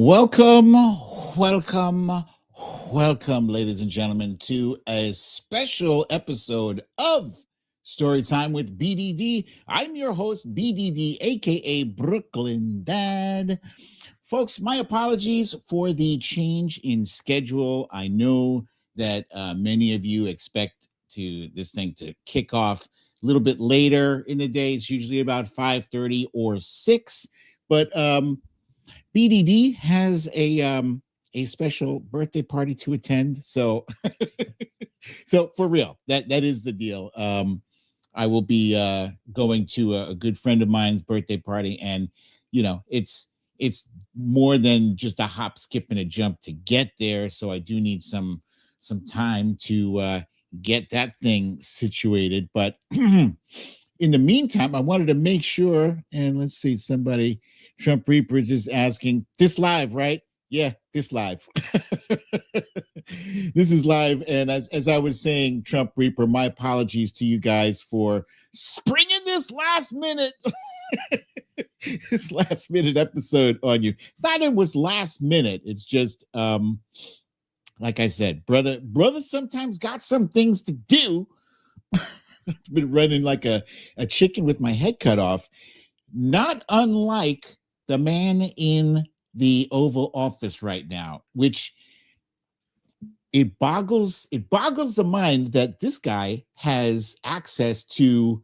Welcome, welcome, welcome, ladies and gentlemen, to a special episode of Storytime with BDD. I'm your host, BDD, aka Brooklyn Dad. Folks, my apologies for the change in schedule. I know that many of you expect this thing to kick off a little bit later in the day. It's usually about 5:30 or 6, but BDD has a special birthday party to attend. So so for real, that is the deal. I will be going to a good friend of mine's birthday party, and it's more than just a hop, skip, and a jump to get there. So I do need some time to get that thing situated. But in the meantime, I wanted to make sure, and let's see, somebody, Trump Reapers is asking, this live, right? Yeah, this live. This is live. And as I was saying, Trump Reaper, my apologies to you guys for springing this last minute this last minute episode on you. It's not it was last minute. It's just like I said, brother sometimes got some things to do. Been running like a chicken with my head cut off, not unlike the man in the Oval Office right now, which it boggles the mind that this guy has access to.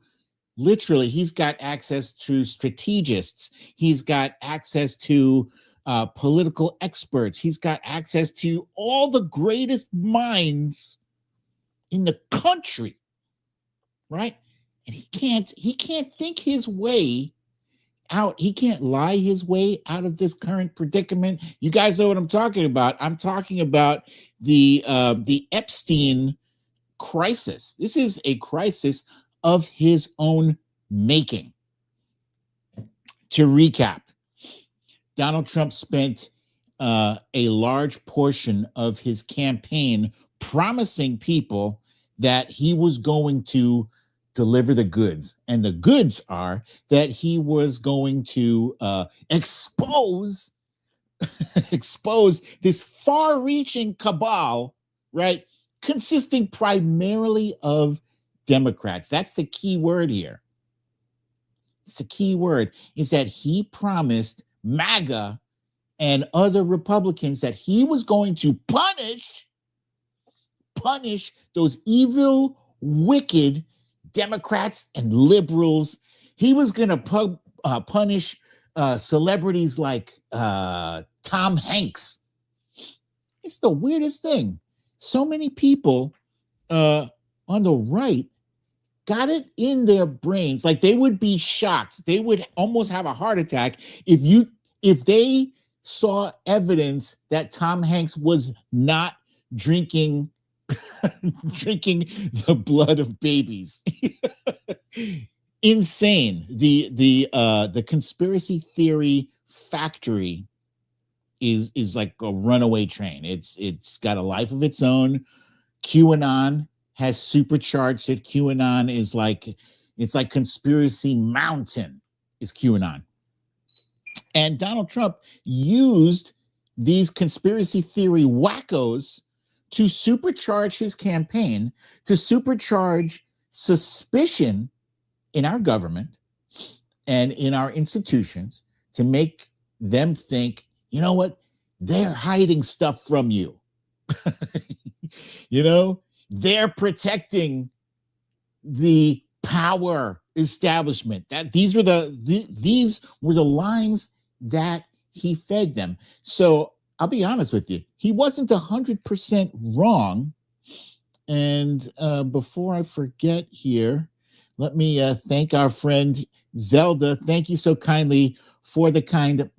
Literally, he's got access to strategists. He's got access to political experts. He's got access to all the greatest minds in the country, right? And he can't think his way out. He can't lie his way out of this current predicament. You guys know what I'm talking about. I'm talking about the Epstein crisis. This is a crisis of his own making. To recap, Donald Trump spent a large portion of his campaign promising people that he was going to deliver the goods. And the goods are that he was going to expose this far-reaching cabal, right? Consisting primarily of Democrats. That's the key word here. It's the key word is that he promised MAGA and other Republicans that he was going to punish those evil, wicked Democrats and liberals. He was going to punish celebrities like Tom Hanks. It's the weirdest thing. So many people on the right got it in their brains, like they would be shocked. They would almost have a heart attack if they saw evidence that Tom Hanks was not drinking the blood of babies. Insane. The conspiracy theory factory is like a runaway train. It's got a life of its own. QAnon has supercharged it. QAnon is like, it's like conspiracy mountain is QAnon. And Donald Trump used these conspiracy theory wackos to supercharge his campaign, to supercharge suspicion in our government and in our institutions, to make them think, you know what, they're hiding stuff from you. You know, they're protecting the power establishment. That these were the lines that he fed them. So I'll be honest with you, he wasn't 100% wrong. And before I forget here, let me thank our friend Zelda. Thank you so kindly for the kind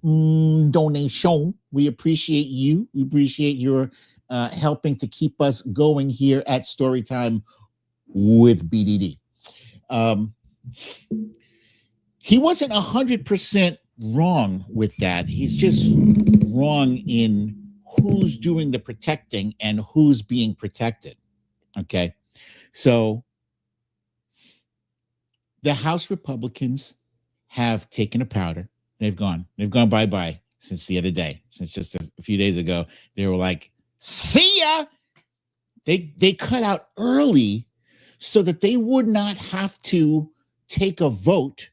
donation. We appreciate you. We appreciate your helping to keep us going here at Storytime with BDD. He wasn't 100% wrong with that. He's just wrong in who's doing the protecting and who's being protected. Okay. So the House Republicans have taken a powder. They've gone bye-bye. since the other day, since just a few days ago. They were like, see ya. They cut out early so that they would not have to take a vote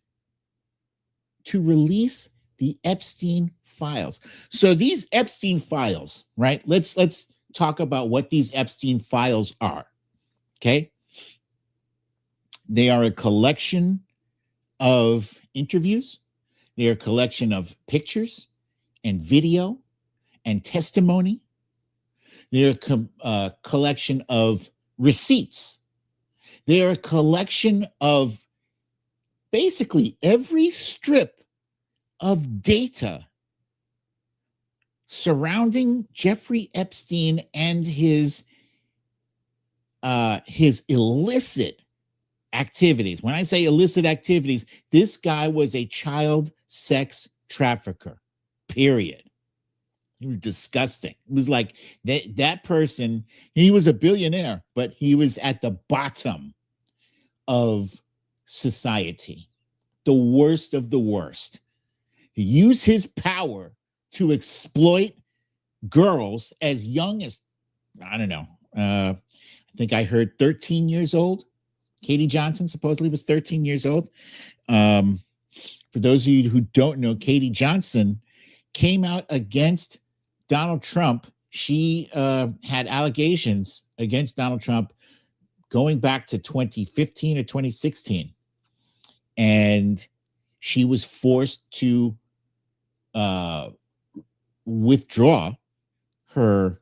to release the Epstein files. So these Epstein files, right? Let's talk about what these Epstein files are. Okay? They are a collection of interviews. They are a collection of pictures and video and testimony. They're a collection of receipts. They're a collection of basically every strip of data surrounding Jeffrey Epstein and his illicit activities. When I say illicit activities, this guy was a child sex trafficker, period. He was disgusting. It was like that person, he was a billionaire, but he was at the bottom of society, the worst of the worst. He used his power to exploit girls as young as, I don't know, I think I heard 13 years old. Katie Johnson supposedly was 13 years old. For those of you who don't know, Katie Johnson came out against Donald Trump. She had allegations against Donald Trump going back to 2015 or 2016. And she was forced to withdraw her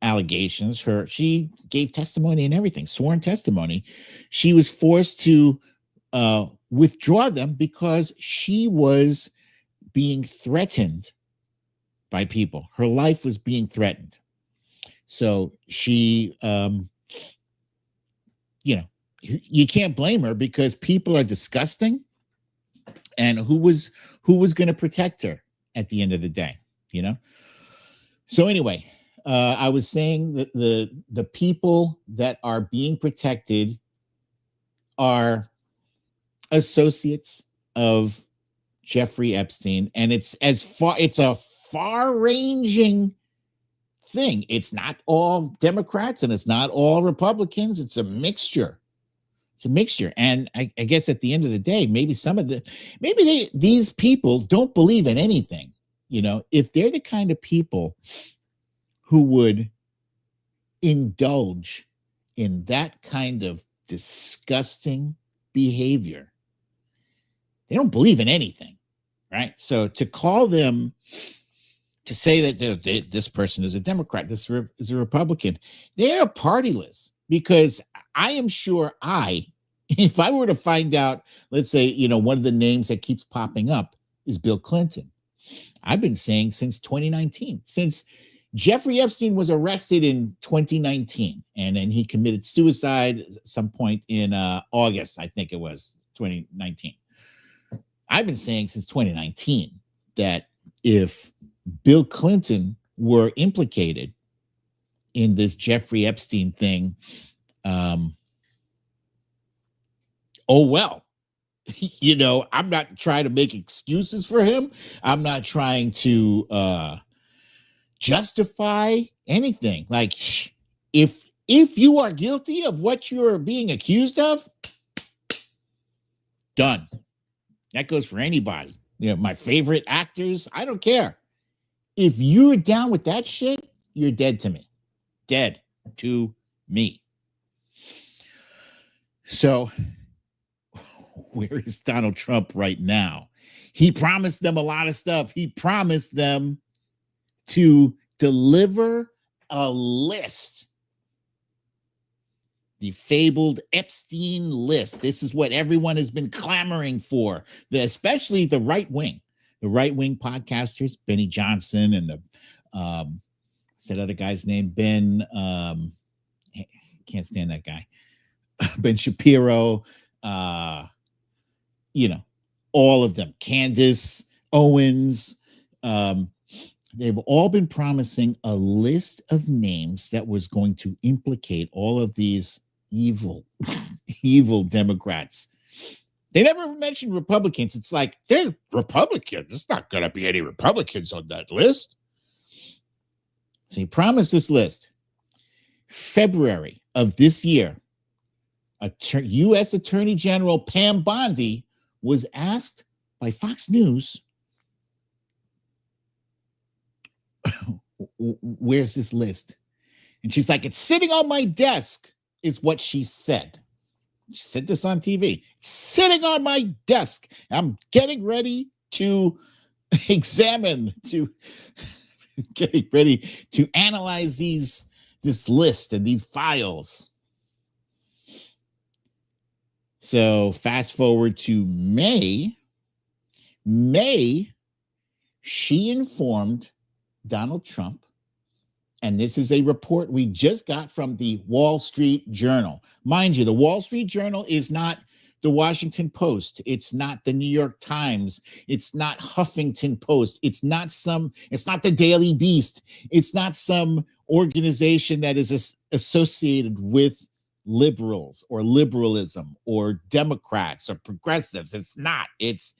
allegations. She gave testimony and everything, sworn testimony. She was forced to withdraw them because she was being threatened by people. Her life was being threatened. So she, you can't blame her because people are disgusting. And who was going to protect her at the end of the day, So anyway, I was saying that the people that are being protected are associates of Jeffrey Epstein, and it's a far-ranging thing. It's not all Democrats and it's not all Republicans. It's a mixture. And I guess at the end of the day, maybe these people don't believe in anything. If they're the kind of people who would indulge in that kind of disgusting behavior, they don't believe in anything, right? So to say that this person is a Democrat, this is a Republican, they are partyless, because I am sure if I were to find out, let's say, one of the names that keeps popping up is Bill Clinton. I've been saying since 2019, since Jeffrey Epstein was arrested in 2019, and then he committed suicide at some point in August, I think it was 2019. I've been saying since 2019 that if Bill Clinton were implicated in this Jeffrey Epstein thing, oh well. I'm not trying to make excuses for him. I'm not trying to justify anything. Like, if you are guilty of what you're being accused of, done. That goes for anybody. My favorite actors, I don't care. If you're down with that shit, you're dead to me. Dead to me. So, where is Donald Trump right now? He promised them a lot of stuff. He promised them to deliver a list. The fabled Epstein list. This is what everyone has been clamoring for, especially the right wing podcasters, Benny Johnson and what's that other guy's name? Ben, can't stand that guy. Ben Shapiro, all of them. Candace Owens, they've all been promising a list of names that was going to implicate all of these evil Democrats. They never mentioned Republicans. It's like, they're Republicans. There's not going to be any Republicans on that list. So he promised this list. February of this year, U.S. Attorney General Pam Bondi was asked by Fox News, where's this list? And she's like, it's sitting on my desk, is what she said. She said this on TV. It's sitting on my desk. I'm getting ready to examine, getting ready to analyze this list and these files. So fast forward to May, she informed Donald Trump, and this is a report we just got from the Wall Street Journal. Mind you, the Wall Street Journal is not the Washington Post. It's not the New York Times. It's not Huffington Post. It's not the Daily Beast. It's not some organization that is associated with liberals or liberalism or Democrats or progressives. It's not. It's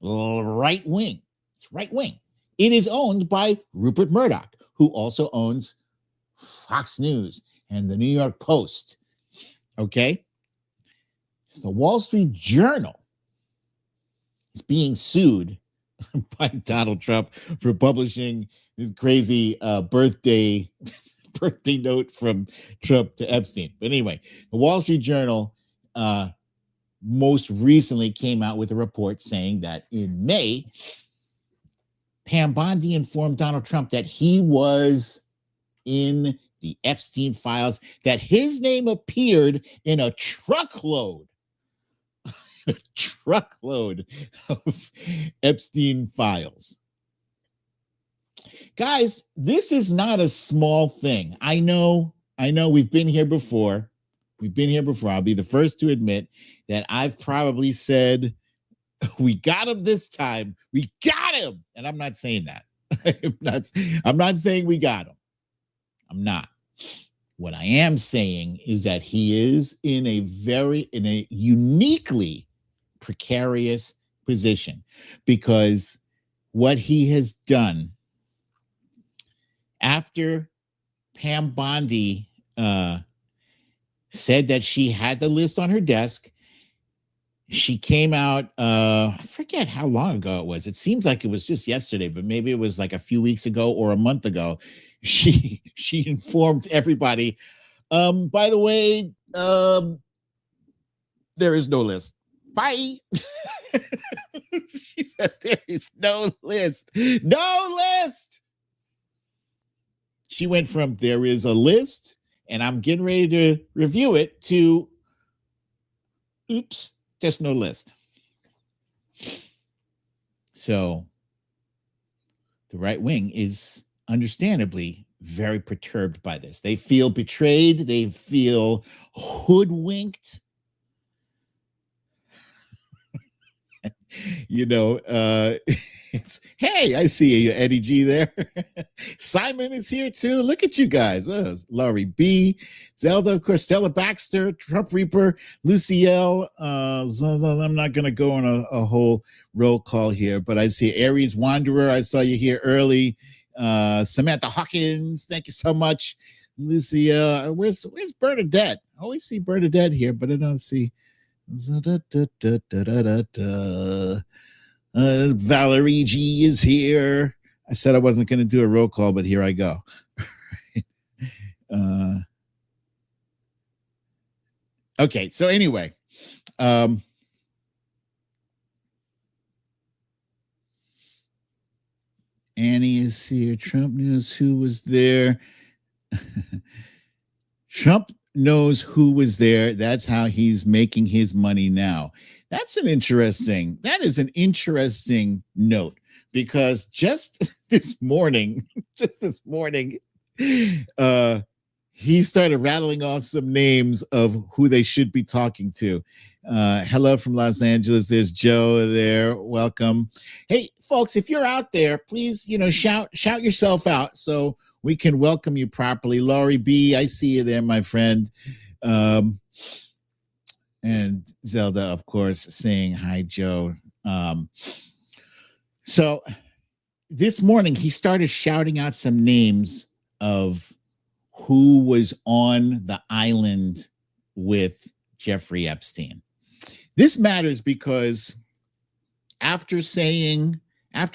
right wing. It's right wing. It is owned by Rupert Murdoch, who also owns Fox News and the New York Post. Okay? So the Wall Street Journal is being sued by Donald Trump for publishing this crazy birthday note from Trump to Epstein. But anyway, the Wall Street Journal most recently came out with a report saying that in May, Pam Bondi informed Donald Trump that he was in the Epstein files, that his name appeared in a truckload of Epstein files. Guys, this is not a small thing. I know we've been here before. I'll be the first to admit that I've probably said, we got him this time. We got him. And I'm not saying that. I'm not saying we got him. I'm not. What I am saying is that he is in a uniquely precarious position, because what he has done after Pam Bondi said that she had the list on her desk, she came out, I forget how long ago it was. It seems like it was just yesterday, but maybe it was like a few weeks ago or a month ago. She informed everybody, by the way, there is no list. Bye. She said there is no list. No list. She went from there is a list and I'm getting ready to review it to oops, just no list. So the right wing is understandably very perturbed by this. They feel betrayed. They feel hoodwinked. It's, hey, I see you, Eddie G there. Simon is here too. Look at you guys. Laurie B, Zelda, of course, Stella Baxter, Trump Reaper, Lucielle. I'm not going to go on a whole roll call here, but I see Aries Wanderer. I saw you here early. Samantha Hawkins, thank you so much. Lucia, where's Bernadette? I always see Bernadette here, but I don't see. Valerie G is here. I said I wasn't going to do a roll call, but here I go. Okay, so anyway, Annie is here. Trump News, who was there? Trump knows who was there. That's how he's making his money now. That is an interesting note, because just this morning, he started rattling off some names of who they should be talking to. Hello from Los Angeles. There's Joe there. Welcome. Hey, folks, if you're out there, please, shout yourself out so we can welcome you properly. Laurie B, I see you there, my friend. And Zelda, of course, saying hi, Joe. So this morning he started shouting out some names of who was on the island with Jeffrey Epstein. This matters because after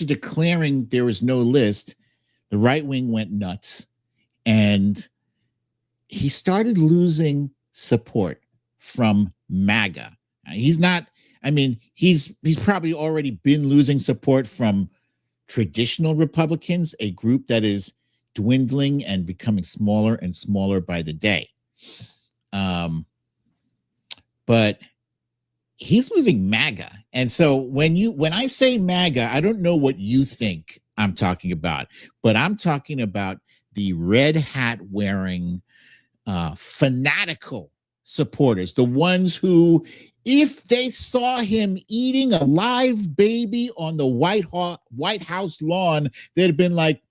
declaring there was no list, the right wing went nuts and he started losing support from MAGA. He's probably already been losing support from traditional Republicans, a group that is dwindling and becoming smaller and smaller by the day. But he's losing MAGA. And so when I say MAGA, I don't know what you think I'm talking about, but I'm talking about the red hat wearing fanatical supporters, the ones who, if they saw him eating a live baby on the White House lawn, they'd have been like,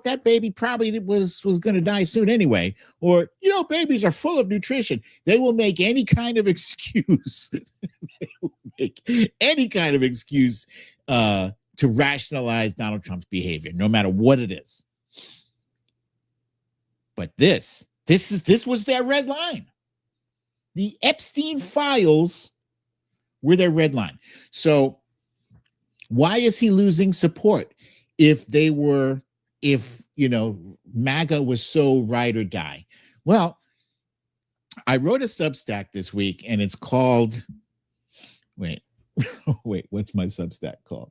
that baby probably was going to die soon anyway. Or, babies are full of nutrition. They will make any kind of excuse. To rationalize Donald Trump's behavior, no matter what it is. But this was their red line. The Epstein files were their red line. So why is he losing support if MAGA was so ride or die? Well, I wrote a Substack this week and it's called, what's my Substack called?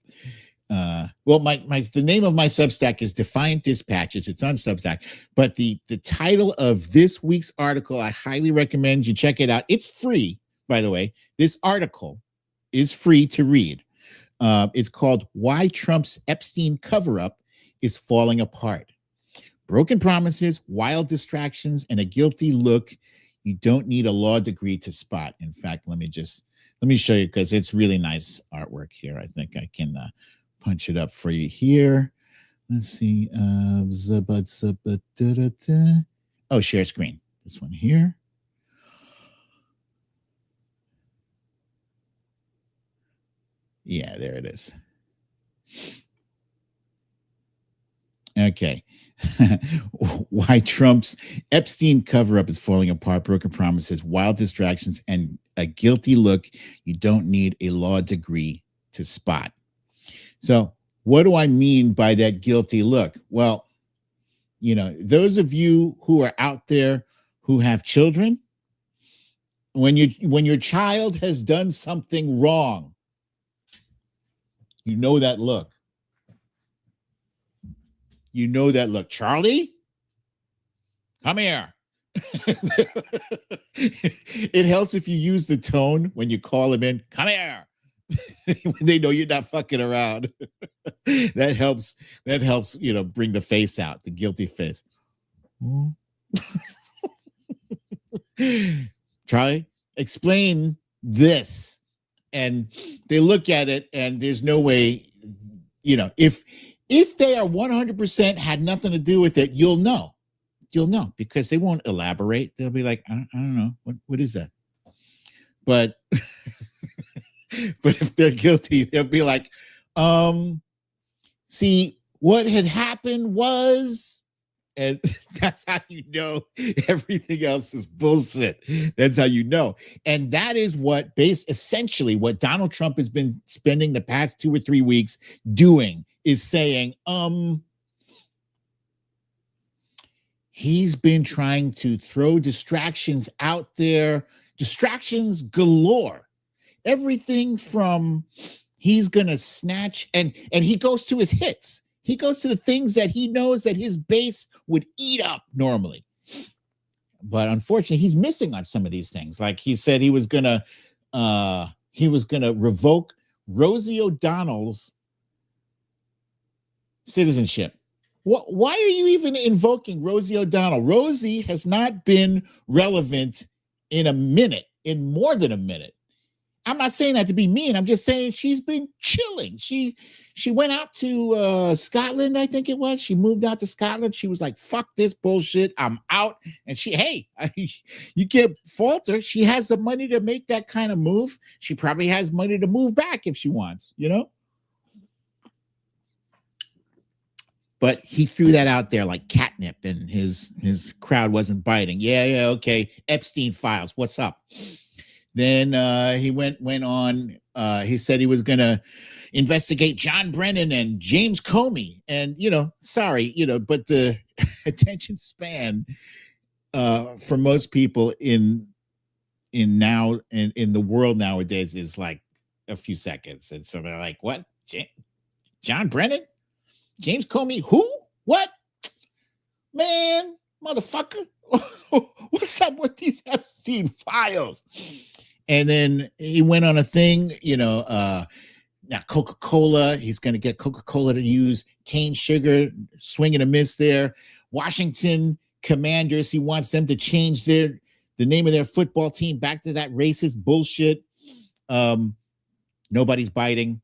The name of my Substack is Defiant Dispatches. It's on Substack, but the title of this week's article, I highly recommend you check it out. It's free, by the way. This article is free to read. It's called Why Trump's Epstein Cover-Up is Falling Apart. Broken promises, wild distractions, and a guilty look you don't need a law degree to spot. In fact, let me show you because it's really nice artwork here. I think I can punch it up for you here. Let's see. Share screen. This one here. Yeah, there it is. Okay. Why Trump's Epstein cover-up is falling apart, broken promises, wild distractions, and a guilty look you don't need a law degree to spot. So what do I mean by that guilty look? Well, those of you who are out there who have children, when your child has done something wrong, you know that look. Charlie, come here. It helps if you use the tone when you call him in, come here. They know you're not fucking around. That helps, bring the face out, the guilty face. Charlie, explain this. And they look at it and there's no way, if they are 100% had nothing to do with it, you'll know because they won't elaborate. They'll be like, I don't know. What is that? But if they're guilty, they'll be like, see, what had happened was, and that's how you know everything else is bullshit. That's how you know. And that is essentially what Donald Trump has been spending the past 2 or 3 weeks doing, is saying, he's been trying to throw distractions out there, distractions galore. Everything from he's going to snatch, and he goes to his hits. He goes to the things that he knows that his base would eat up normally. But unfortunately, he's missing on some of these things. Like he said he was going to revoke Rosie O'Donnell's citizenship. Why are you even invoking Rosie O'Donnell? Rosie has not been relevant in more than a minute. I'm not saying that to be mean. I'm just saying she's been chilling. She went out to Scotland, I think it was. She moved out to Scotland. She was like, fuck this bullshit. I'm out. And you can't fault her. She has the money to make that kind of move. She probably has money to move back if she wants, you know? But he threw that out there like catnip, and his crowd wasn't biting. Yeah, okay. Epstein files. What's up? Then he went on. He said he was gonna investigate John Brennan and James Comey, and sorry, but the attention span for most people in the world nowadays is like a few seconds, and so they're like, "What? John Brennan? James Comey? Who? What? Man, motherfucker! What's up with these Epstein files?" And then he went on a thing, now Coca-Cola, he's going to get Coca-Cola to use cane sugar, swing and a miss there. Washington Commanders, he wants them to change the name of their football team back to that racist bullshit. Nobody's biting.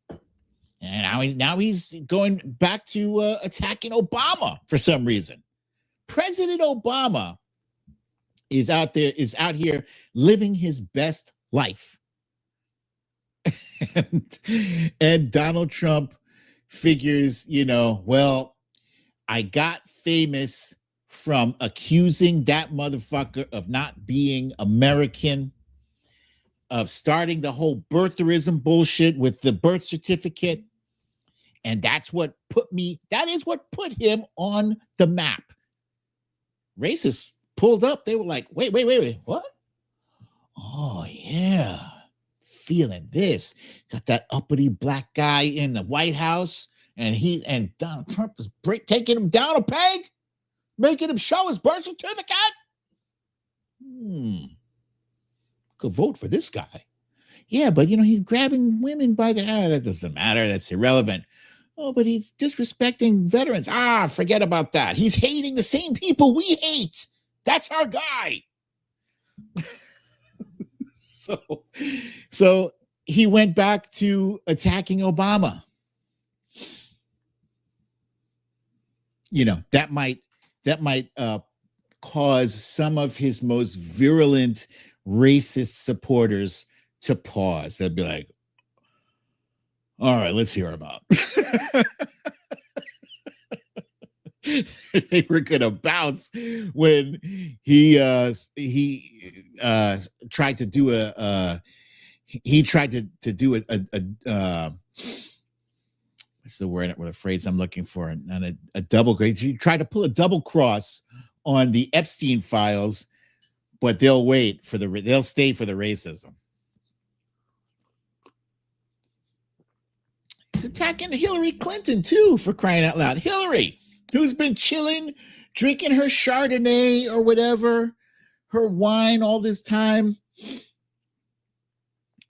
And now he's going back to attacking Obama for some reason. President Obama is out here living his best life. and Donald Trump figures, well, I got famous from accusing that motherfucker of not being American, of starting the whole birtherism bullshit with the birth certificate. And that is what put him on the map. Racists pulled up. They were like, wait, what? Oh, yeah. Feeling this. Got that uppity black guy in the White House, and Donald Trump was taking him down a peg, making him show his birth certificate. Could vote for this guy. Yeah, but he's grabbing women by the hair. That doesn't matter. That's irrelevant. Oh, but he's disrespecting veterans. Forget about that. He's hating the same people we hate. That's our guy. So he went back to attacking Obama. That might cause some of his most virulent racist supporters to pause. They'll be like, all right, let's hear him out. They were gonna bounce when he tried to do a what's the word, what a phrase I'm looking for, and a double grade. He tried to pull a double cross on the Epstein files, but they'll stay for the racism. He's attacking Hillary Clinton too, for crying out loud. Hillary, who's been chilling, drinking her Chardonnay or whatever, her wine all this time.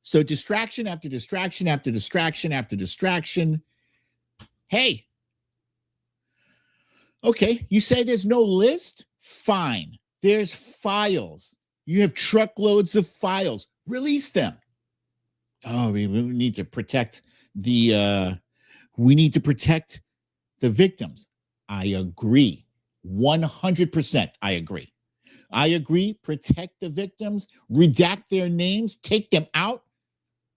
So distraction after distraction after distraction after distraction. Hey, okay, you say there's no list? Fine. There's files. You have truckloads of files. Release them. Oh, we need to protect the victims. I agree. 100%. I agree. Protect the victims, redact their names, take them out.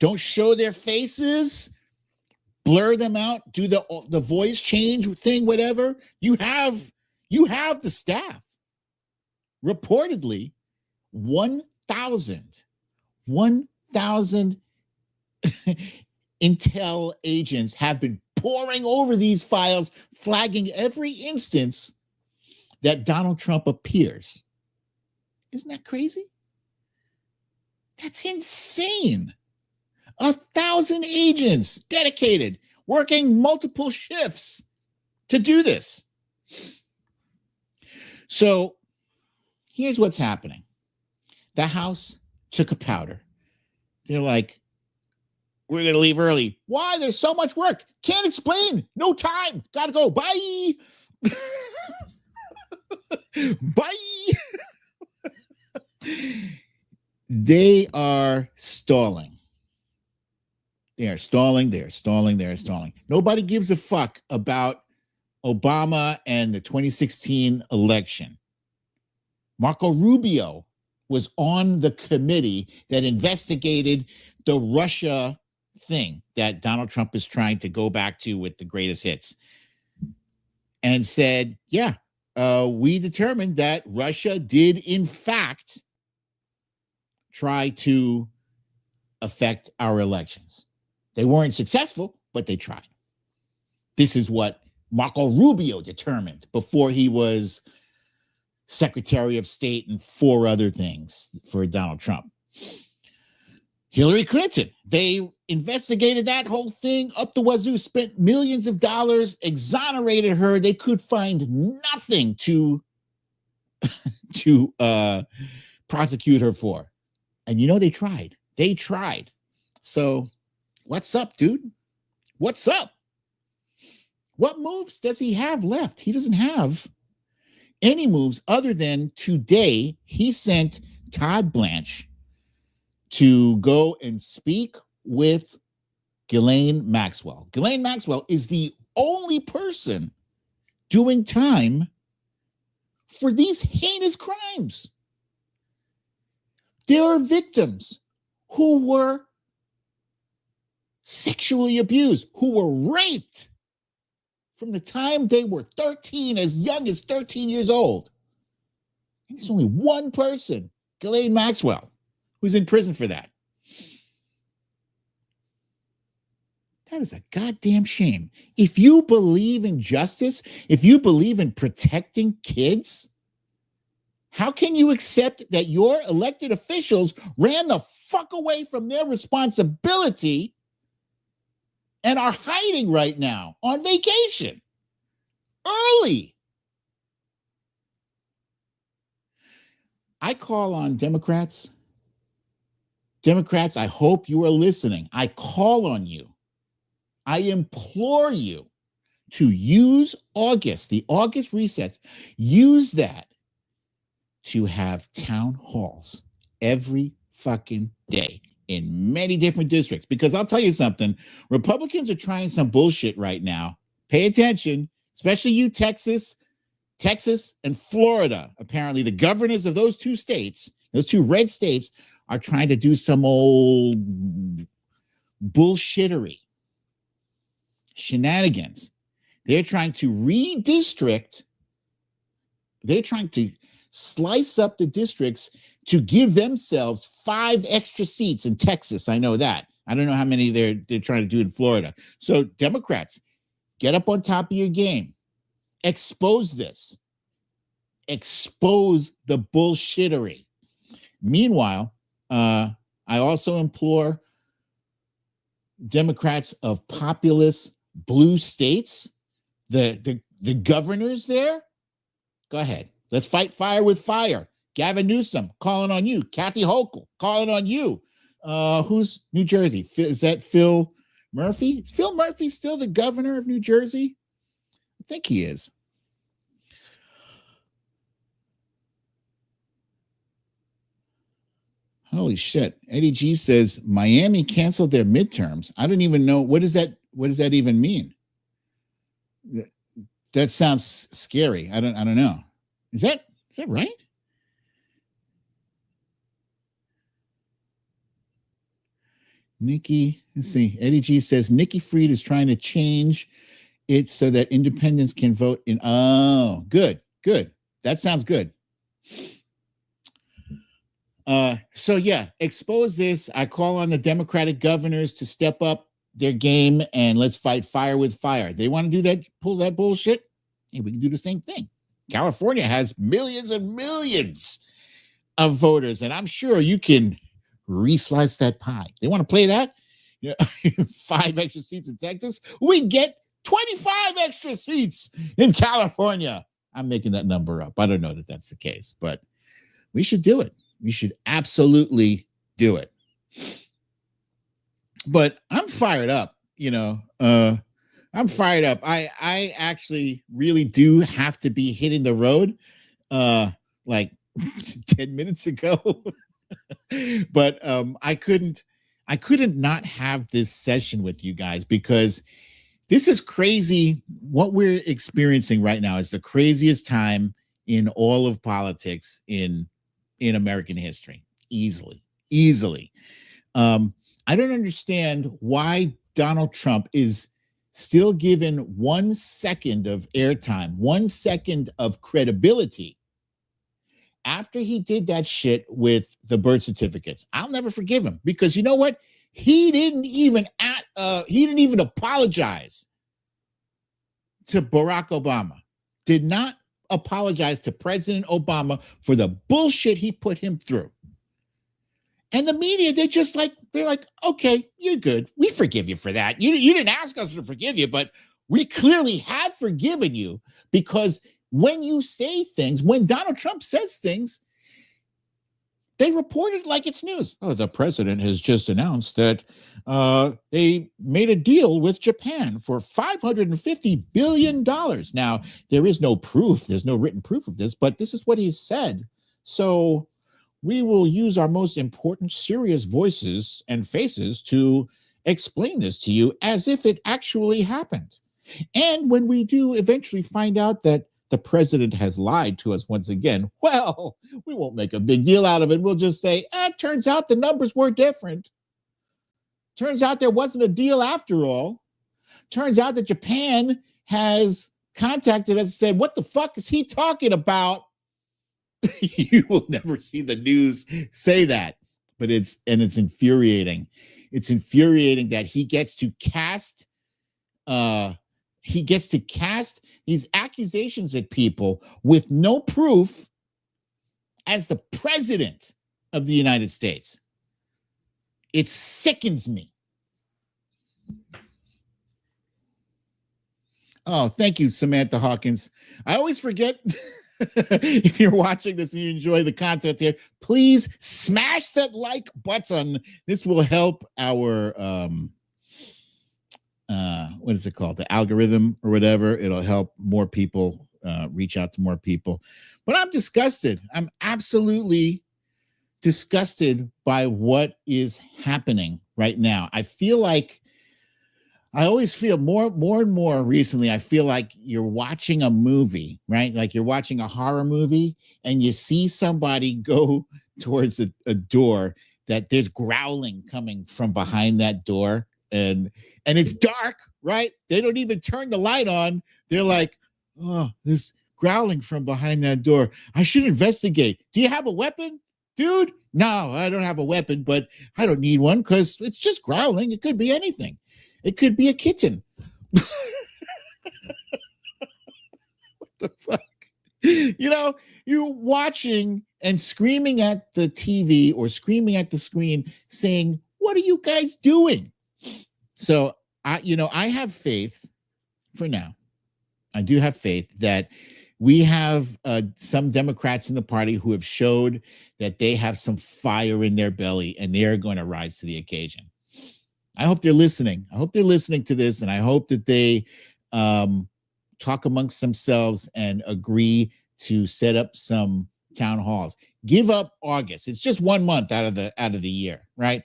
Don't show their faces, blur them out, do the voice change thing, whatever. You have the staff. Reportedly, 1,000 intel agents have been poring over these files, flagging every instance that Donald Trump appears. Isn't that crazy? That's insane. 1,000 agents dedicated, working multiple shifts to do this. So here's what's happening. The House took a powder. They're like, we're going to leave early. Why? There's so much work. Can't explain. No time. Got to go. Bye. Bye. They are stalling. They are stalling. They are stalling. They are stalling. Nobody gives a fuck about Obama and the 2016 election. Marco Rubio was on the committee that investigated the Russia thing that Donald Trump is trying to go back to with the greatest hits, and said, yeah, we determined that Russia did in fact try to affect our elections. They weren't successful, but they tried. This is what Marco Rubio determined before he was Secretary of State and 4 other things for Donald Trump. Hillary Clinton, they investigated that whole thing up the wazoo, spent millions of dollars, exonerated her. They could find nothing to prosecute her for. And you know, they tried. They tried. So what's up, dude? What's up? What moves does he have left? He doesn't have any moves other than today he sent Todd Blanche to go and speak with Ghislaine Maxwell. Ghislaine Maxwell is the only person doing time for these heinous crimes. There are victims who were sexually abused, who were raped from the time they were 13, as young as 13 years old. And there's only one person, Ghislaine Maxwell, who's in prison for that. That is a goddamn shame. If you believe in justice, if you believe in protecting kids, how can you accept that your elected officials ran the fuck away from their responsibility and are hiding right now on vacation early? I call on Democrats. Democrats, I hope you are listening. I call on you. I implore you to use August, the August recess, use that to have town halls every fucking day in many different districts. Because I'll tell you something, Republicans are trying some bullshit right now. Pay attention, especially you, Texas and Florida. Apparently the governors of those 2 states, those 2 red states, are trying to do some old bullshittery, shenanigans. They're trying to redistrict. They're trying to slice up the districts to give themselves 5 extra seats in Texas. I know that. I don't know how many they're trying to do in Florida. So Democrats, get up on top of your game. Expose this. Expose the bullshittery. Meanwhile, I also implore Democrats of populous blue states, the governors there, go ahead. Let's fight fire with fire. Gavin Newsom, calling on you. Kathy Hochul, calling on you. Who's New Jersey? Is that Phil Murphy? Is Phil Murphy still the governor of New Jersey? I think he is. Holy shit. Eddie G says Miami canceled their midterms. I don't even know. What does that even mean? That sounds scary. I don't know. Is that right? Nikki, let's see. Eddie G says Nikki Fried is trying to change it so that independents can vote in. Oh, good. That sounds good. So yeah, expose this. I call on the Democratic governors to step up their game and let's fight fire with fire. They want to do that, pull that bullshit. Hey, we can do the same thing. California has millions and millions of voters, and I'm sure you can reslice that pie. They want to play that? Yeah, 5 extra seats in Texas. We get 25 extra seats in California. I'm making that number up. I don't know that that's the case, but we should do it. We should absolutely do it. But I'm fired up, I'm fired up. I actually really do have to be hitting the road like 10 minutes ago. But I couldn't I couldn't not have this session with you guys because this is crazy. What we're experiencing right now is the craziest time in all of politics in American history. Easily. Um, I don't understand why Donald Trump is still given 1 second of airtime, 1 second of credibility after he did that shit with the birth certificates. I'll never forgive him because you know what? He didn't even apologize to Barack Obama. Did not apologize to President Obama for the bullshit he put him through. And the media, they're like, okay, you're good. We forgive you for that. You didn't ask us to forgive you, but we clearly have forgiven you because when you say things, when Donald Trump says things, they report it like it's news. Oh, the president has just announced that they made a deal with Japan for $550 billion. Now, there is no proof. There's no written proof of this, but this is what he said. So we will use our most important, serious voices and faces to explain this to you as if it actually happened. And when we do eventually find out that the president has lied to us once again, well, we won't make a big deal out of it. We'll just say, turns out the numbers were different. Turns out there wasn't a deal after all. Turns out that Japan has contacted us and said, what the fuck is he talking about? You will never see the news say that, but it's infuriating. It's infuriating that he gets to cast these accusations at people with no proof as the president of the United States. It sickens me. Oh, thank you, Samantha Hawkins. I always forget. If you're watching this and you enjoy the content here, please smash that like button. This will help our what is it called? The algorithm or whatever. It'll help more people reach out to more people. But I'm disgusted. I'm absolutely disgusted by what is happening right now. I always feel more and more recently, I feel like you're watching a movie, right? Like you're watching a horror movie and you see somebody go towards a door that there's growling coming from behind that door and it's dark, right? They don't even turn the light on. They're like, oh, this growling from behind that door. I should investigate. Do you have a weapon, dude? No, I don't have a weapon, but I don't need one because it's just growling. It could be anything. It could be a kitten. What the fuck? You know, you're watching and screaming at the TV or screaming at the screen saying, what are you guys doing? So, I have faith for now. I do have faith that we have some Democrats in the party who have showed that they have some fire in their belly and they're going to rise to the occasion. I hope they're listening. I hope they're listening to this, and I hope that they talk amongst themselves and agree to set up some town halls. Give up August. It's just 1 month out of the year, right?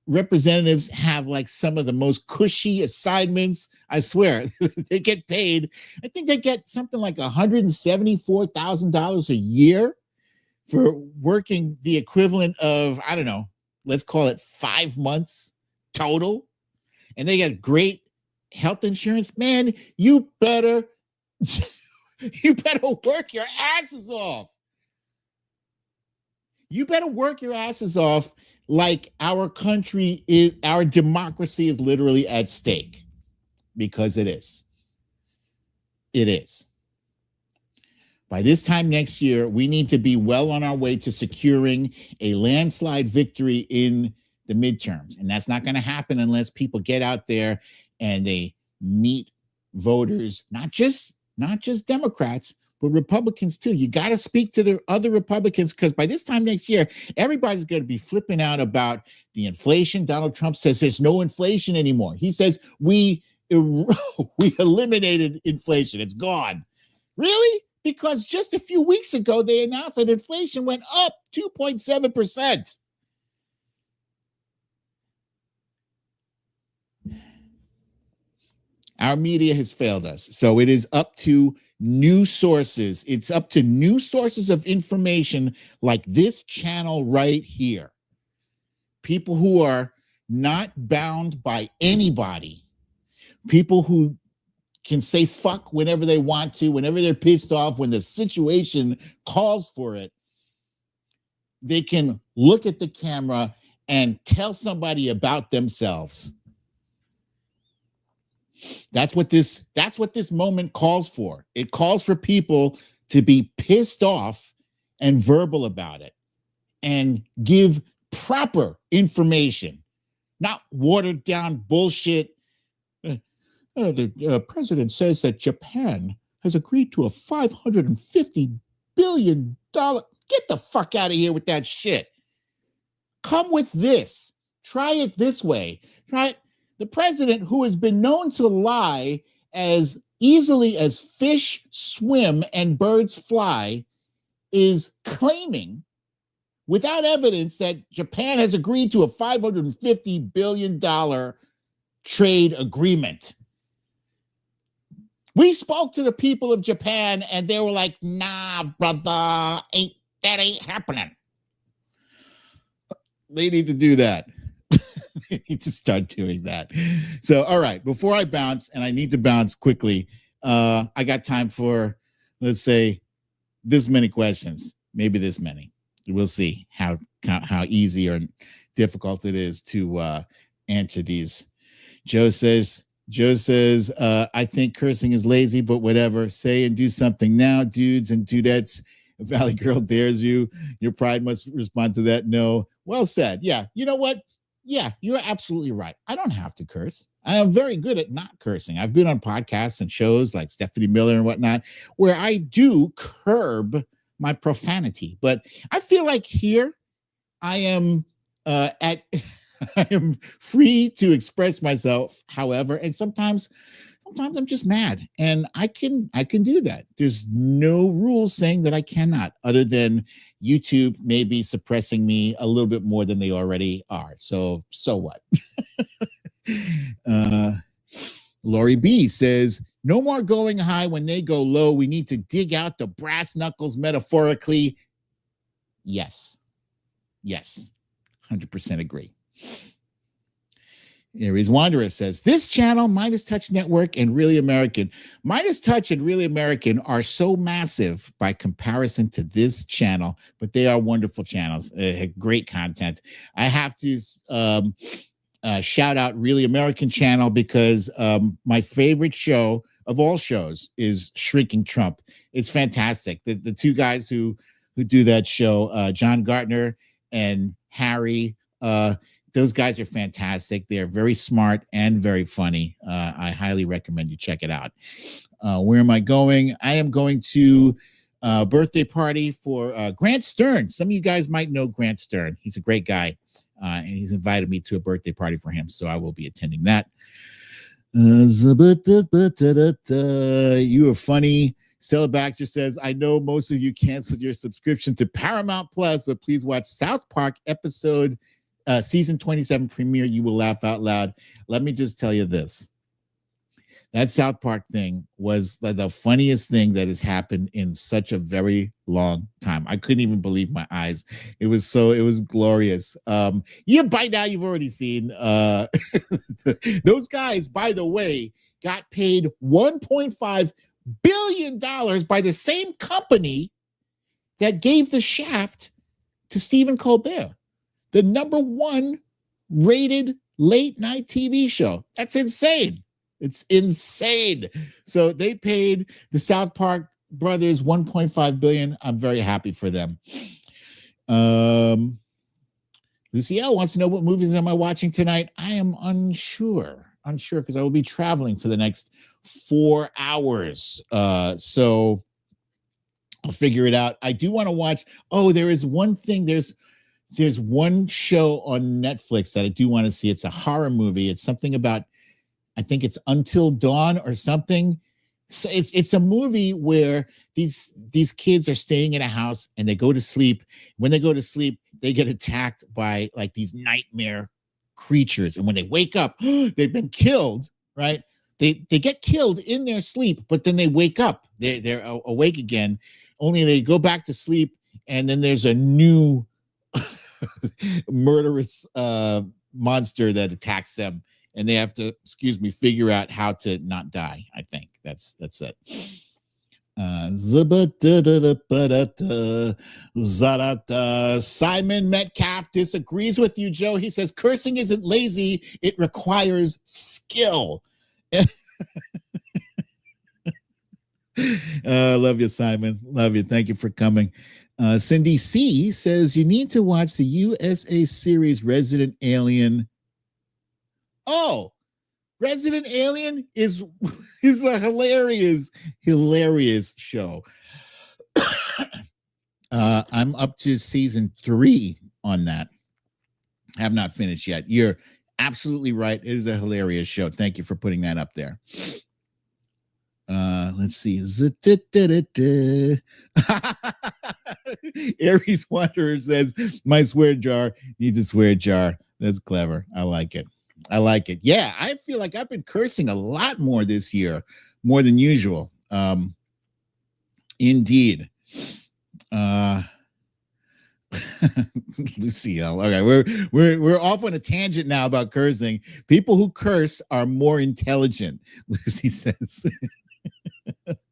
Representatives have like some of the most cushy assignments. I swear, they get paid. I think they get something like $174,000 a year for working the equivalent of, I don't know, let's call it 5 months total, and they got great health insurance. Man, you better work your asses off. You better work your asses off like our democracy is literally at stake, because it is. It is. By this time next year, we need to be well on our way to securing a landslide victory in the midterms. And that's not going to happen unless people get out there and they meet voters, not just Democrats, but Republicans too. You got to speak to the other Republicans, because by this time next year, everybody's going to be flipping out about the inflation. Donald Trump says there's no inflation anymore. He says we eliminated inflation. It's gone. Really? Because just a few weeks ago, they announced that inflation went up 2.7%. Our media has failed us. So it is up to new sources. It's up to new sources of information like this channel right here. People who are not bound by anybody. People who can say fuck whenever they want to, whenever they're pissed off, when the situation calls for it. They can look at the camera and tell somebody about themselves. That's what this moment calls for. It calls for people to be pissed off and verbal about it and give proper information, not watered down bullshit. The president says that Japan has agreed to a $550 billion. Get the fuck out of here with that shit. Come with this. Try it this way. Try it. The president, who has been known to lie as easily as fish swim and birds fly, is claiming without evidence that Japan has agreed to a $550 billion trade agreement. We spoke to the people of Japan and they were like, nah, brother, that ain't happening. They need to do that. They need to start doing that. So, all right, before I bounce, and I need to bounce quickly, I got time for, let's say, this many questions, maybe this many. We'll see how easy or difficult it is to answer these. Joe says, I think cursing is lazy, but whatever. Say and do something now, dudes and dudettes. If Valley Girl dares you, your pride must respond to that. No. Well said. Yeah. You know what? Yeah, you're absolutely right. I don't have to curse. I am very good at not cursing. I've been on podcasts and shows like Stephanie Miller and whatnot, where I do curb my profanity. But I feel like here I am I am free to express myself, however, and sometimes I'm just mad, and I can do that. There's no rules saying that I cannot, other than YouTube may be suppressing me a little bit more than they already are. So what? Lori B says, no more going high when they go low. We need to dig out the brass knuckles metaphorically. Yes. 100% agree. Aries Wanderer says, this channel, Midas Touch Network and Really American. Midas Touch and Really American are so massive by comparison to this channel, but they are wonderful channels. Great content. I have to shout out Really American channel because my favorite show of all shows is Shrinking Trump. It's fantastic. The two guys who do that show, John Gartner and Harry, those guys are fantastic. They're very smart and very funny. I highly recommend you check it out. Where am I going? I am going to a birthday party for Grant Stern. Some of you guys might know Grant Stern. He's a great guy. And he's invited me to a birthday party for him. So I will be attending that. You are funny. Stella Baxter says, I know most of you canceled your subscription to Paramount Plus, but please watch South Park episode season 27 premiere. You will laugh out loud. Let me just tell you this. That South Park thing was the funniest thing that has happened in such a very long time. I couldn't even believe my eyes. It was glorious. Yeah, by now you've already seen those guys, by the way, got paid $1.5 billion by the same company that gave the shaft to Stephen Colbert, the #1 rated late night TV show. That's insane. It's insane. So they paid the South Park brothers $1.5 billion. I'm very happy for them. Lucy L wants to know, what movies am I watching tonight? I am unsure because I will be traveling for the next 4 hours. So I'll figure it out. I do want to watch. Oh, there is one thing. There's one show on Netflix that I do want to see. It's a horror movie. It's something about, I think it's Until Dawn or something. So it's a movie where these kids are staying in a house and they go to sleep. When they go to sleep, they get attacked by like these nightmare creatures. And when they wake up, they've been killed, right? they get killed in their sleep, but then they wake up. They're awake again. Only they go back to sleep, and then there's a new murderous monster that attacks them, and they have to, excuse me, figure out how to not die. I think that's it. Simon Metcalf disagrees with you, Joe. He says cursing isn't lazy, it requires skill. Love you, Simon. Love you. Thank you for coming. Cindy C says you need to watch the USA series Resident Alien. Oh, Resident Alien is a hilarious show. I'm up to season 3 on that. Have not finished yet. You're absolutely right. It is a hilarious show. Thank you for putting that up there. Let's see. Aries Wanderer says my swear jar needs a swear jar. That's clever. I like it. Yeah, I feel like I've been cursing a lot more this year, more than usual. Indeed. Lucille. Okay, we're off on a tangent now about cursing. People who curse are more intelligent, Lucy says.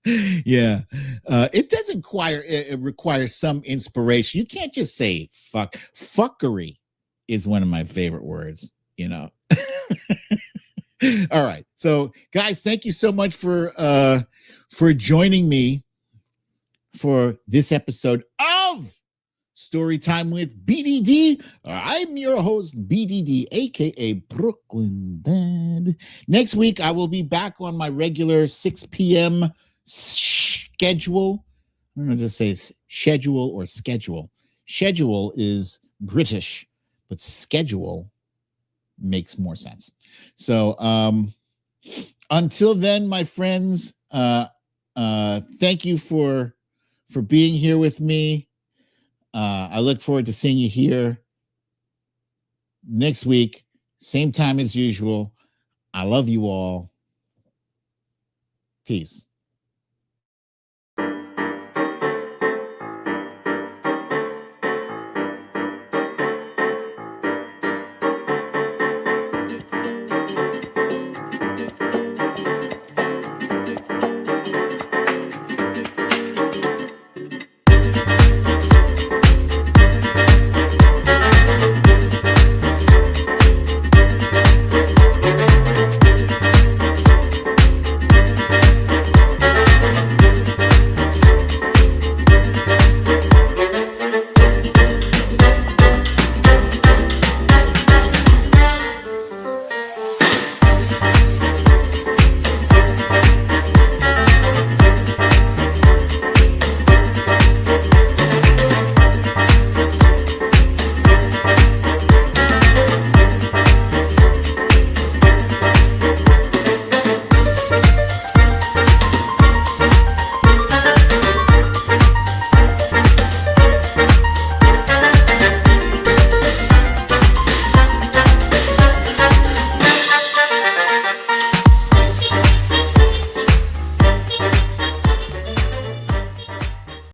Yeah, it does require some inspiration. You can't just say fuck. Fuckery is one of my favorite words. All right, so guys, thank you so much for joining me for this episode of Storytime with BDD. I'm your host, BDD, aka Brooklyn Dad. Next week, I will be back on my regular 6 p.m. schedule. I don't know if to say schedule or schedule. Schedule is British, but schedule makes more sense. So until then, my friends, thank you for being here with me. I look forward to seeing you here next week, same time as usual. I love you all. Peace.